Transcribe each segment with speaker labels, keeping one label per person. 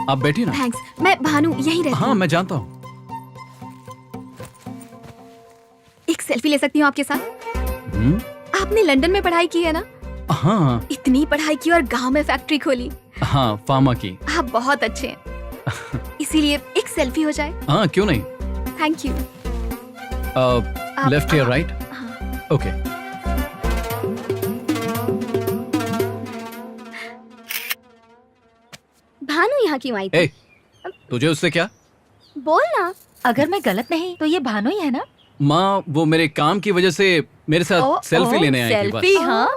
Speaker 1: आप बैठिए ना।
Speaker 2: थैंक्स। मैं भानु यहीं रहती
Speaker 1: हाँ
Speaker 2: हूँ।
Speaker 1: मैं जानता हूँ।
Speaker 2: एक सेल्फी ले सकती हूँ आपके साथ? आपने लंदन में पढ़ाई की है ना?
Speaker 1: हाँ
Speaker 2: इतनी पढ़ाई की और गांव में फैक्ट्री खोली।
Speaker 1: हाँ फार्मा की।
Speaker 2: आप बहुत अच्छे हैं, इसीलिए एक सेल्फी हो जाए।
Speaker 1: हाँ क्यों नहीं।
Speaker 2: Thank you.
Speaker 1: लेफ्ट या राइट? ओके।
Speaker 2: भानु यहाँ क्यों आई थी?
Speaker 1: ए, तुझे उससे क्या?
Speaker 2: बोल ना।
Speaker 3: अगर मैं गलत नहीं तो ये भानु ही है ना?
Speaker 1: माँ वो मेरे काम की वजह से मेरे साथ सेल्फी लेने आई थी बस।
Speaker 3: सेल्फी, हाँ।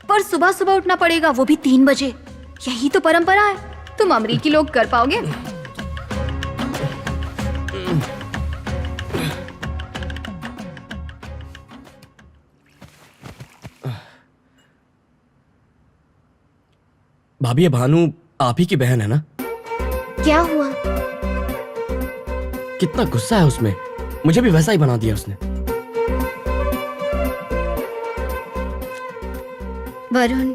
Speaker 2: पर सुबह सुबह उठना पड़ेगा, वो भी 3 बजे। यही तो परंपरा है। तुम अमरीकी लोग कर पाओगे?
Speaker 4: भाभी ये भानु आप ही की बहन है ना?
Speaker 2: क्या हुआ?
Speaker 4: कितना गुस्सा है उसमें, मुझे भी वैसा ही बना दिया उसने।
Speaker 2: वरुण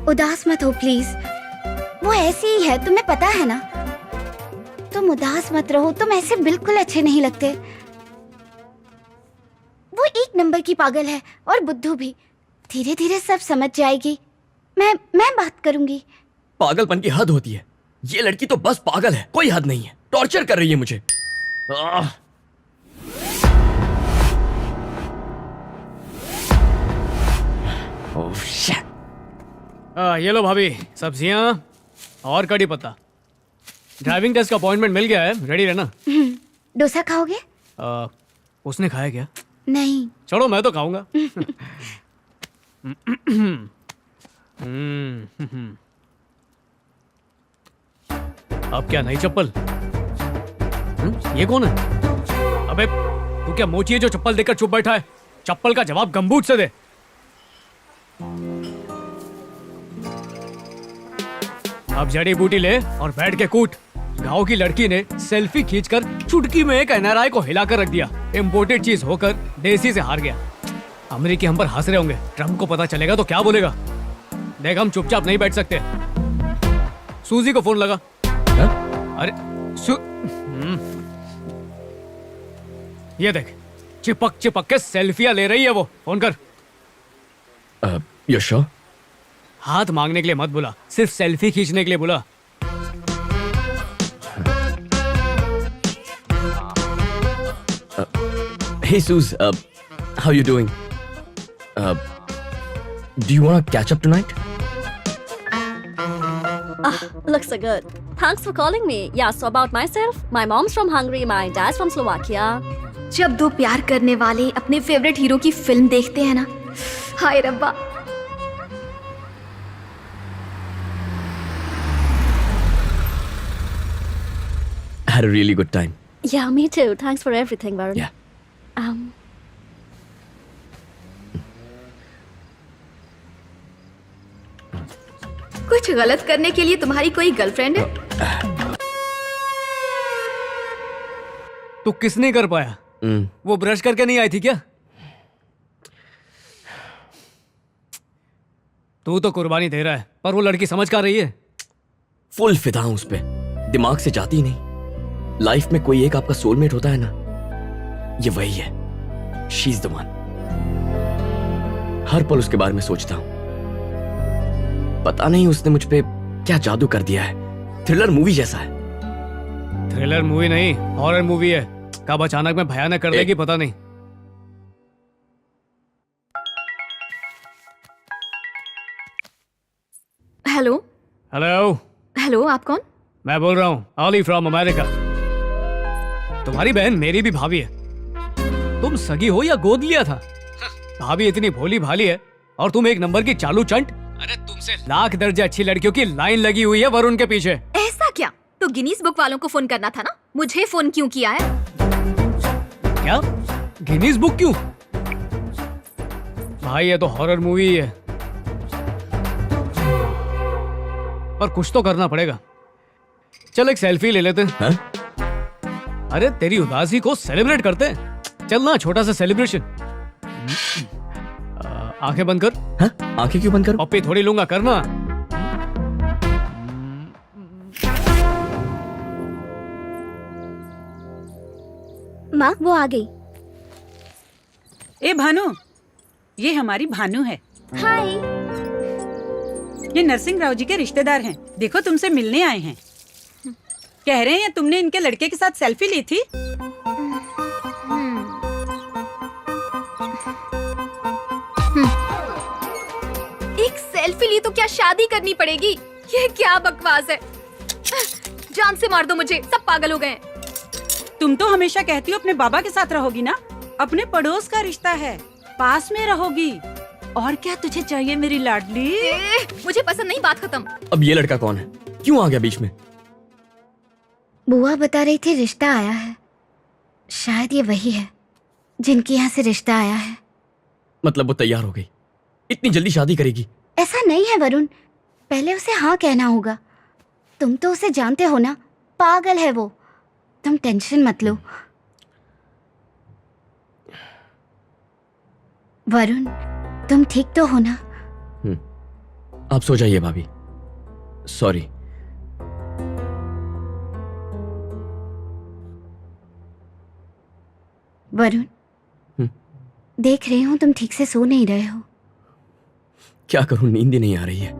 Speaker 2: उदास मत हो प्लीज। वो ऐसी ही है, तुम्हें पता है ना। तुम उदास मत रहो, तुम ऐसे बिल्कुल अच्छे नहीं लगते। वो एक नंबर की पागल है और बुद्धू भी। धीरे धीरे सब समझ जाएगी। मैं बात करूंगी।
Speaker 4: पागलपन की हद होती है। ये लड़की तो बस पागल है, कोई हद नहीं है। टॉर्चर कर रही है मुझे। Oh shit.
Speaker 5: ये लो भाभी, सब्जियां और कड़ी पत्ता। ड्राइविंग टेस्ट का अपॉइंटमेंट मिल गया है, रेडी रहना।
Speaker 2: डोसा खाओगे?
Speaker 5: उसने खाया क्या?
Speaker 2: नहीं।
Speaker 5: छोड़ो मैं तो खाऊंगा। अब क्या नई चप्पल? ये कौन है? अबे तू क्या मोची है जो चप्पल देकर चुप बैठा है? चप्पल का जवाब गंबूट से दे। अब जड़ी बूटी ले और बैठ के कूट। गांव की लड़की ने सेल्फी खींचकर चुटकी में एक एनआरआई को हिलाकर रख दिया। इम्पोर्टेड चीज होकर देसी से हार गया। अमेरिकी हम पर हंस रहे होंगे। ट्रम्प को पता चलेगा तो क्या बोलेगा? देख हम चुपचाप नहीं बैठ सकते। सूजी को फोन लगा। अरे ये देख, चिपक चिपक के सेल्फियां ले रही है वो। फोन कर।
Speaker 4: You sure?
Speaker 5: हाथ मांगने के लिए मत बुला, सिर्फ सेल्फी खींचने के लिए बुला।
Speaker 4: Hey Suze, how you doing? Do you want to catch up tonight?
Speaker 6: Looks so good. Thanks for calling me. Yeah, so about myself, my mom's from Hungary, my dad's from Slovakia.
Speaker 2: जब दो प्यार करने वाले अपने favourite hero की film देखते हैं ना, हाय रब्बा।
Speaker 4: Had a really good time.
Speaker 6: Yeah, me too. Thanks for everything, Varun.
Speaker 4: Yeah.
Speaker 2: कुछ गलत करने के लिए तुम्हारी कोई गर्लफ्रेंड है?
Speaker 5: तो किसने कर पाया? वो ब्रश करके नहीं आई थी क्या? तू तो कुर्बानी दे रहा है, पर वो लड़की समझ का रही है।
Speaker 4: फुल फिदा हूं उस पे, दिमाग से जाती ही नहीं। लाइफ में कोई एक आपका सोलमेट होता है ना, ये वही है। She is the one. हर पल उसके बारे में सोचता हूं। पता नहीं उसने मुझ पे क्या जादू कर दिया है। थ्रिलर मूवी जैसा है।
Speaker 5: थ्रिलर मूवी नहीं, हॉरर मूवी है। कब अचानक में भयानक कर देगी पता नहीं।
Speaker 2: हेलो।
Speaker 5: हेलो।
Speaker 2: हेलो, आप कौन?
Speaker 5: मैं बोल रहा हूँ ऑली फ्रॉम अमेरिका। तुम्हारी बहन मेरी भी भाभी है। तुम सगी हो या गोद लिया था? भाभी इतनी भोली भाली है और तुम एक नंबर की चालू चंट। अरे तुमसे लाख दर्जे अच्छी लड़कियों की लाइन लगी हुई है वरुण के पीछे।
Speaker 2: ऐसा क्या? तो गिनीज बुक वालों को फोन करना था ना, मुझे फोन क्यों किया है?
Speaker 5: क्या? गिनीज बुक क्यों? भाई ये तो हॉरर मूवी है, पर कुछ तो करना पड़ेगा। चल एक सेल्फी ले लेते हैं।
Speaker 4: हाँ?
Speaker 5: अरे तेरी उदासी को सेलिब्रेट करते हैं। चल ना, छोटा सा सेलिब्रेशन। आंखें बंद कर।
Speaker 4: हाँ? आंखें क्यों बंद करूं?
Speaker 5: पप्पी थोड़ी लूंगा, करना।
Speaker 2: माँ वो आ गई।
Speaker 7: ए भानु, ये हमारी भानु है।
Speaker 2: हाय।
Speaker 7: ये नरसिंह राव जी के रिश्तेदार हैं। देखो तुमसे मिलने आए हैं। कह रहे हैं तुमने इनके लड़के के साथ सेल्फी ली थी।
Speaker 8: एक सेल्फी ली तो क्या शादी करनी पड़ेगी? ये क्या बकवास है? जान से मार दो मुझे, सब पागल हो गए हैं।
Speaker 7: तुम तो हमेशा कहती हो अपने बाबा के साथ रहोगी ना। अपने पड़ोस का रिश्ता है, पास में रहोगी। और क्या तुझे चाहिए मेरी लाडली?
Speaker 8: मुझे पसंद नहीं, बात खत्म।
Speaker 4: अब ये लड़का कौन है? क्यों आ गया बीच में?
Speaker 2: बुआ बता रही थी रिश्ता आया है। शायद ये वही है जिनके यहाँ से रिश्ता आया है।
Speaker 4: मतलब वो तैयार हो गई? इतनी जल्दी शादी करेगी?
Speaker 2: ऐसा नहीं है वरुण, पहले उसे हाँ कहना होगा। तुम तो उसे जानते हो ना, पागल है वो। तुम टेंशन मत लो। वरुण, तुम ठीक तो हो ना?
Speaker 4: आप सो जाइए भाभी। सॉरी।
Speaker 2: वरुण, देख रही हूँ तुम ठीक से सो नहीं रहे हो।
Speaker 4: क्या करूं, नींद ही नहीं आ रही है।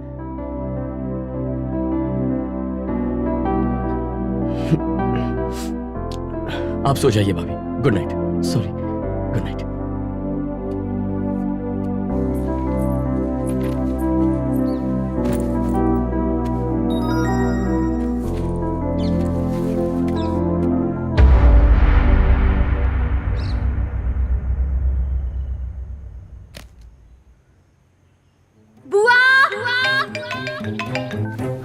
Speaker 4: आप सो जाइए भाभी। Good night. Sorry, good night.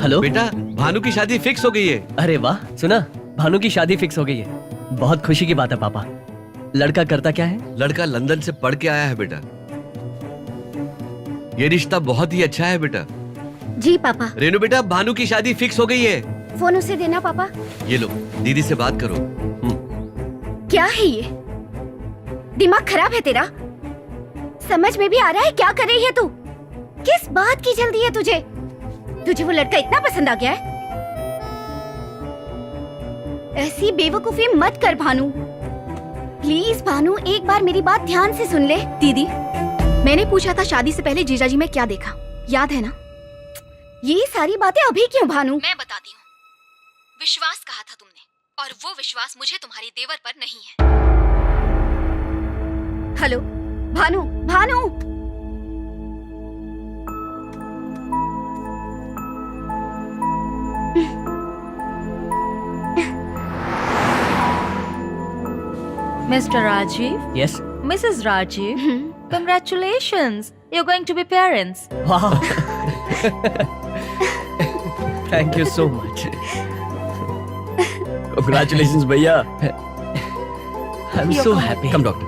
Speaker 9: Hello
Speaker 10: बेटा, भानु की शादी फिक्स हो गई है।
Speaker 9: अरे वाह, सुना? भानु की शादी फिक्स हो गई है। बहुत खुशी की बात है पापा। लड़का करता क्या है?
Speaker 10: लड़का लंदन से पढ़ के आया है बेटा। ये रिश्ता बहुत ही अच्छा है बेटा।
Speaker 2: जी पापा।
Speaker 10: रेनू बेटा, भानु की शादी फिक्स हो गई है।
Speaker 2: फोन उसे देना पापा।
Speaker 10: ये लो, दीदी से बात करो।
Speaker 2: क्या है ये? दिमाग खराब है तेरा? समझ में भी आ रहा है क्या कर रही है तू? किस बात की जल्दी है तुझे? तुझे वो लड़का इतना पसंद आ गया है? ऐसी बेवकूफी मत कर भानु। प्लीज भानु, एक बार मेरी बात ध्यान से सुन ले।
Speaker 8: दीदी, मैंने पूछा था शादी से पहले जीजाजी में क्या देखा, याद है ना?
Speaker 2: ये सारी बातें अभी क्यों भानु?
Speaker 8: मैं बताती हूँ। विश्वास कहा था तुमने, और वो विश्वास मुझे तुम्हारी देवर पर नहीं है।
Speaker 2: Hello Bhanu, Bhanu.
Speaker 3: Mr. Rajiv?
Speaker 9: Yes.
Speaker 3: Mrs. Rajiv? Congratulations! You're going to be parents.
Speaker 9: Wow. Thank you so much.
Speaker 4: Congratulations भैया।
Speaker 9: I'm so happy.
Speaker 4: Come doctor।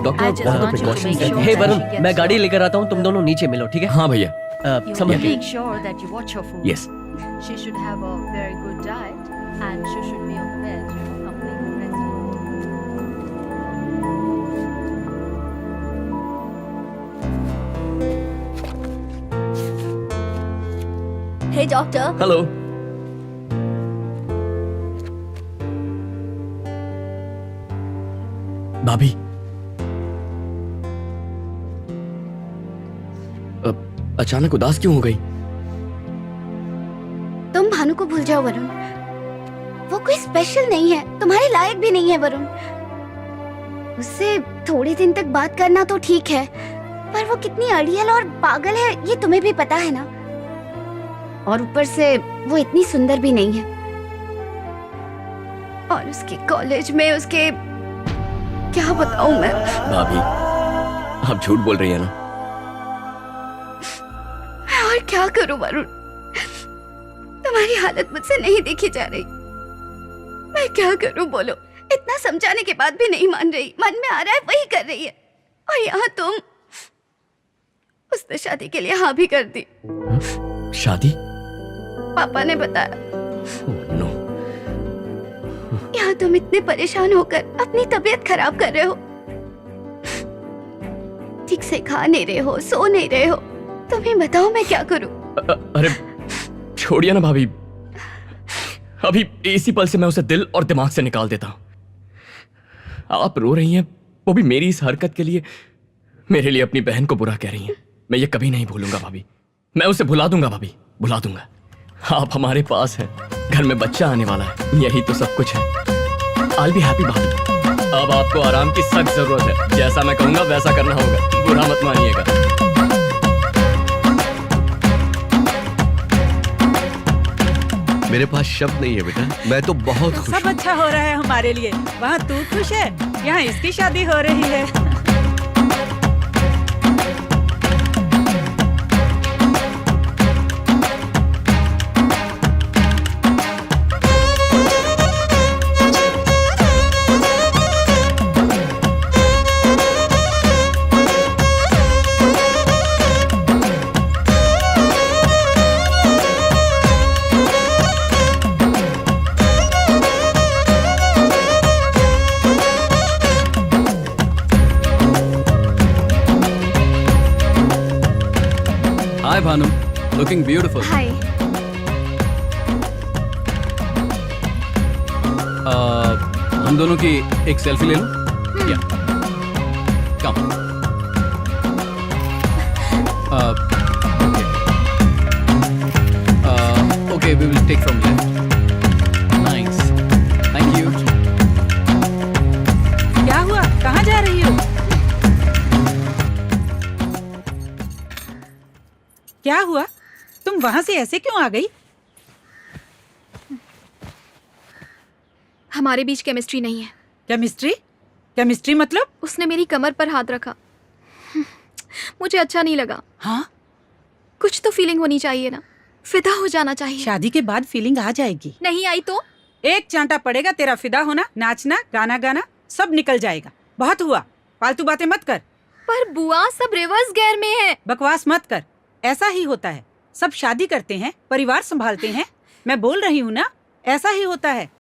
Speaker 4: Doctor,
Speaker 3: I just want you to make sure
Speaker 9: Hey
Speaker 3: that
Speaker 9: Varun,
Speaker 3: she gets
Speaker 9: मैं गाड़ी लेकर आता हूँ, तुम दोनों नीचे मिलो, ठीक है?
Speaker 4: हाँ भैया।
Speaker 3: You
Speaker 9: समझ गए?
Speaker 3: make sure that you watch her food.
Speaker 4: Yes.
Speaker 3: She should have a very good diet, and she should be on the bed, completely rested.
Speaker 6: Hey doctor.
Speaker 4: Hello. भाभी, अचानक उदास क्यों हो गई?
Speaker 2: तुम भानु को भूल जाओ वरुण। वो कोई स्पेशल नहीं है, तुम्हारे लायक भी नहीं है वरुण। उससे थोड़े दिन तक बात करना तो ठीक है, पर वो कितनी अड़ियल और पागल है ये तुम्हें भी पता है ना। और ऊपर से वो इतनी सुंदर भी नहीं है। और उसके कॉलेज में उसके क्या बताऊं मैं।
Speaker 4: भाभी, आप झूठ बोल रही है ना?
Speaker 2: मैं और क्या करूं वरुण, तुम्हारी हालत मुझसे नहीं देखी जा रही। मैं क्या करूं बोलो? इतना समझाने के बाद भी नहीं मान रही। मन में आ रहा है वही कर रही है, और यहाँ तुम। उसने शादी के लिए हाँ भी कर दी।
Speaker 4: शादी?
Speaker 2: पापा ने बताया।
Speaker 4: नो।
Speaker 2: यहाँ तुम इतने परेशान होकर अपनी तबीयत खराब कर रहे हो। ठीक से खा नहीं रहे हो, सो नहीं रहे हो, तुम्हें बताओ मैं क्या करूं?
Speaker 4: अरे छोड़िए ना भाभी, अभी इसी पल से मैं उसे दिल और दिमाग से निकाल देता हूं। आप रो रही हैं, वो भी मेरी इस हरकत के लिए, मेरे लिए अपनी बहन को बुरा कह रही हैं। मैं ये कभी नहीं भूलूंगा भाभी, मैं उसे भुला दूंगा भाभी, भुला दूंगा। आप हमारे पास हैं, घर में बच्चा आने वाला है, यही तो सब कुछ है। I'll be happy भाभी। अब आपको आराम की सख्त जरूरत है, जैसा मैं कहूंगा वैसा करना होगा, बुरा मत मानिएगा।
Speaker 10: मेरे पास शब्द नहीं है बेटा, मैं तो बहुत खुश
Speaker 7: सब
Speaker 10: हूँ।
Speaker 7: अच्छा हो रहा है हमारे लिए। वहाँ तू खुश है, यहाँ इसकी शादी हो रही है।
Speaker 1: Hi Bhanu, looking beautiful.
Speaker 2: Hi.
Speaker 1: हम दोनों की एक सेल्फी ले लो। या come. Okay, we will take from here. Nice, thank you.
Speaker 7: क्या हुआ, कहाँ जा रही हो? क्या हुआ, तुम वहाँ से ऐसे क्यों आ गई?
Speaker 8: हमारे बीच केमिस्ट्री नहीं है।
Speaker 7: केमिस्ट्री? केमिस्ट्री मतलब?
Speaker 8: उसने मेरी कमर पर हाथ रखा, मुझे अच्छा नहीं लगा।
Speaker 7: हाँ,
Speaker 8: कुछ तो फीलिंग होनी चाहिए ना, फिदा हो जाना चाहिए।
Speaker 7: शादी के बाद फीलिंग आ जाएगी।
Speaker 8: नहीं आई तो?
Speaker 7: एक चांटा पड़ेगा, तेरा फिदा होना, नाचना, गाना गाना सब निकल जाएगा। बहुत हुआ, फालतू बातें मत कर।
Speaker 8: पर बुआ, सब रिवर्स गियर में है।
Speaker 7: बकवास मत कर, ऐसा ही होता है। सब शादी करते हैं, परिवार संभालते हैं। मैं बोल रही हूँ ना, ऐसा ही होता है।